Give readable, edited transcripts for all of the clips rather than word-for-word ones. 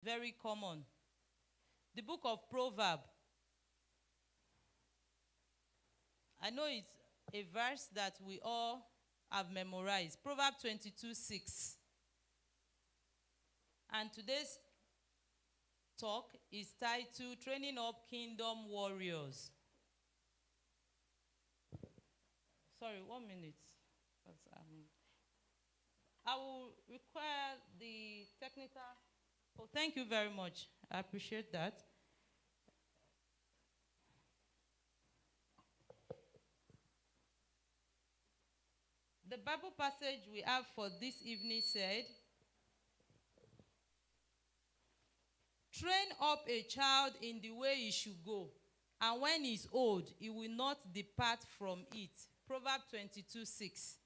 very common. The book of Proverbs. I know it's a verse that we all have memorized. Proverbs 22:6. And today's talk is titled Training Up Kingdom Warriors. Sorry, 1 minute. I will require the technical. Oh, thank you very much. I appreciate that. The Bible passage we have for this evening said, train up a child in the way he should go, and when he's old, he will not depart from it. Proverbs 22:6.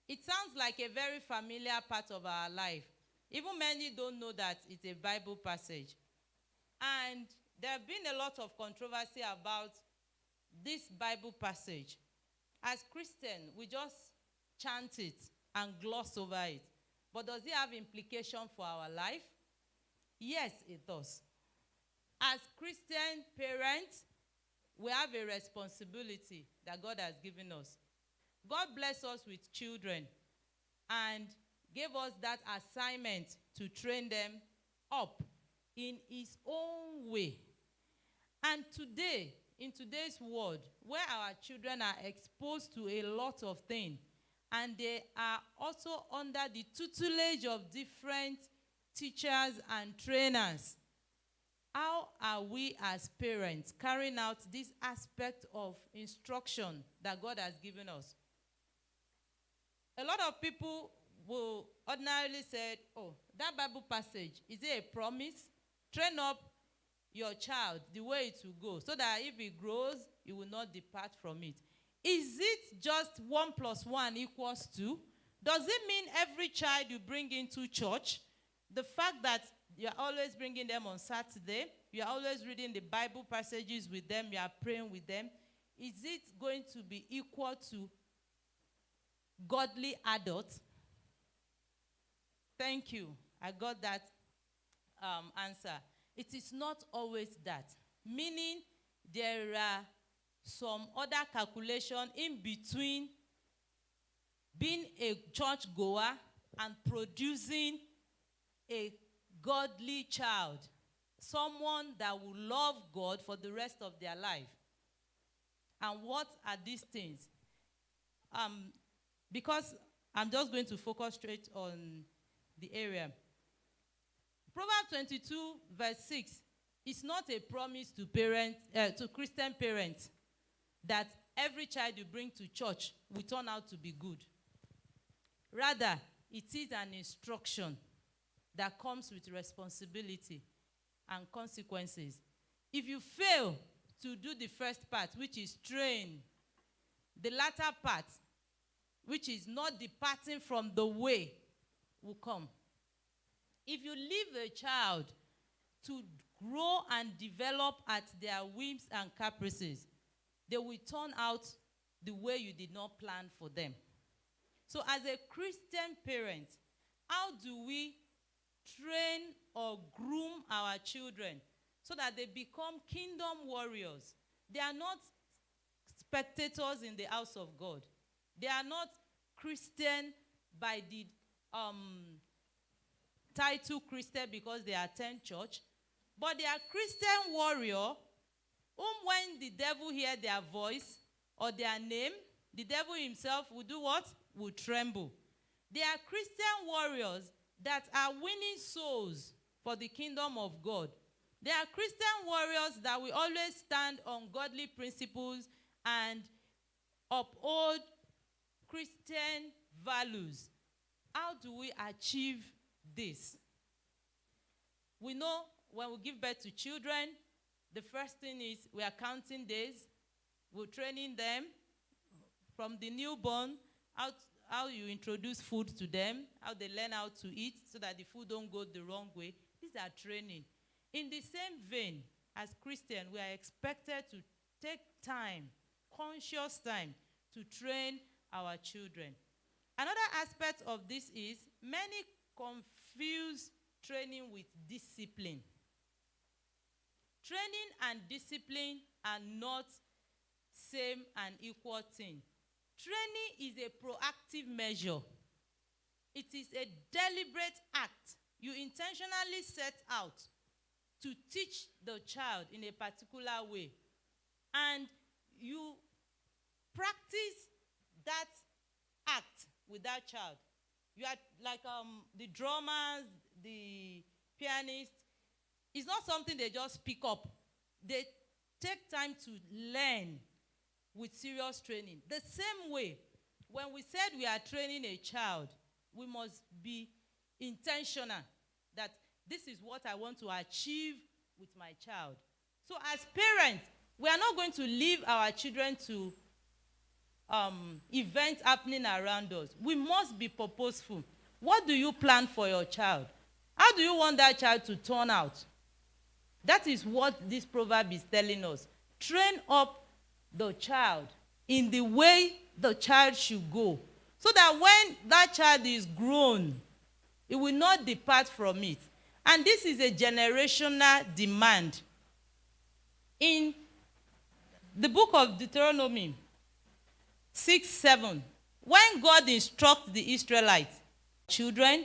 It sounds like a very familiar part of our life. Even many don't know that it's a Bible passage. And there have been a lot of controversy about this Bible passage. As Christians, we just chant it and gloss over it. But does it have implication for our life? Yes, it does. As Christian parents, we have a responsibility that God has given us. God bless us with children and gave us that assignment to train them up in his own way. And today, in today's world, where our children are exposed to a lot of things, and they are also under the tutelage of different teachers and trainers, how are we as parents carrying out this aspect of instruction that God has given us? A lot of people will ordinarily say, oh, that Bible passage, is it a promise? Train up your child the way it will go, so that if he grows, he will not depart from it. Is it just 1 + 1 = 2? Does it mean every child you bring into church, the fact that you are always bringing them on Saturday, you are always reading the Bible passages with them, you are praying with them, is it going to be equal to godly adults? Thank you. I got that answer. It is not always that. Meaning there are some other calculation in between being a church goer and producing a godly child. Someone that will love God for the rest of their life. And what are these things? Because I'm just going to focus straight on the area. Proverbs 22:6 is not a promise to parents, to Christian parents, that every child you bring to church will turn out to be good. Rather, it is an instruction that comes with responsibility and consequences. If you fail to do the first part, which is train, the latter part, which is not departing from the way, will come. If you leave a child to grow and develop at their whims and caprices, they will turn out the way you did not plan for them. So as a Christian parent, how do we train or groom our children so that they become kingdom warriors? They are not spectators in the house of God. They are not Christian by the title Christian because they attend church, but they are Christian warrior whom when the devil hear their voice or their name, the devil himself will do what? Will tremble. They are Christian warriors that are winning souls for the kingdom of God. They are Christian warriors that will always stand on godly principles and uphold Christian values. How do we achieve this? We know when we give birth to children, the first thing is we are counting days. We're training them from the newborn, how you introduce food to them, how they learn how to eat so that the food don't go the wrong way. These are training. In the same vein, as Christians, we are expected to take time, conscious time, to train our children. Another aspect of this is many confuse training with discipline. Training and discipline are not same and equal thing. Training is a proactive measure. It is a deliberate act. You intentionally set out to teach the child in a particular way. And you practice that act with that child. You are like the drummers, the pianists. It's not something they just pick up. They take time to learn with serious training. The same way, when we said we are training a child, we must be intentional that this is what I want to achieve with my child. So as parents, we are not going to leave our children to events happening around us. We must be purposeful. What do you plan for your child? How do you want that child to turn out? That is what this proverb is telling us. Train up the child in the way the child should go, so that when that child is grown, it will not depart from it. And this is a generational demand. In the book of Deuteronomy 6:7, when God instructs the Israelites, children,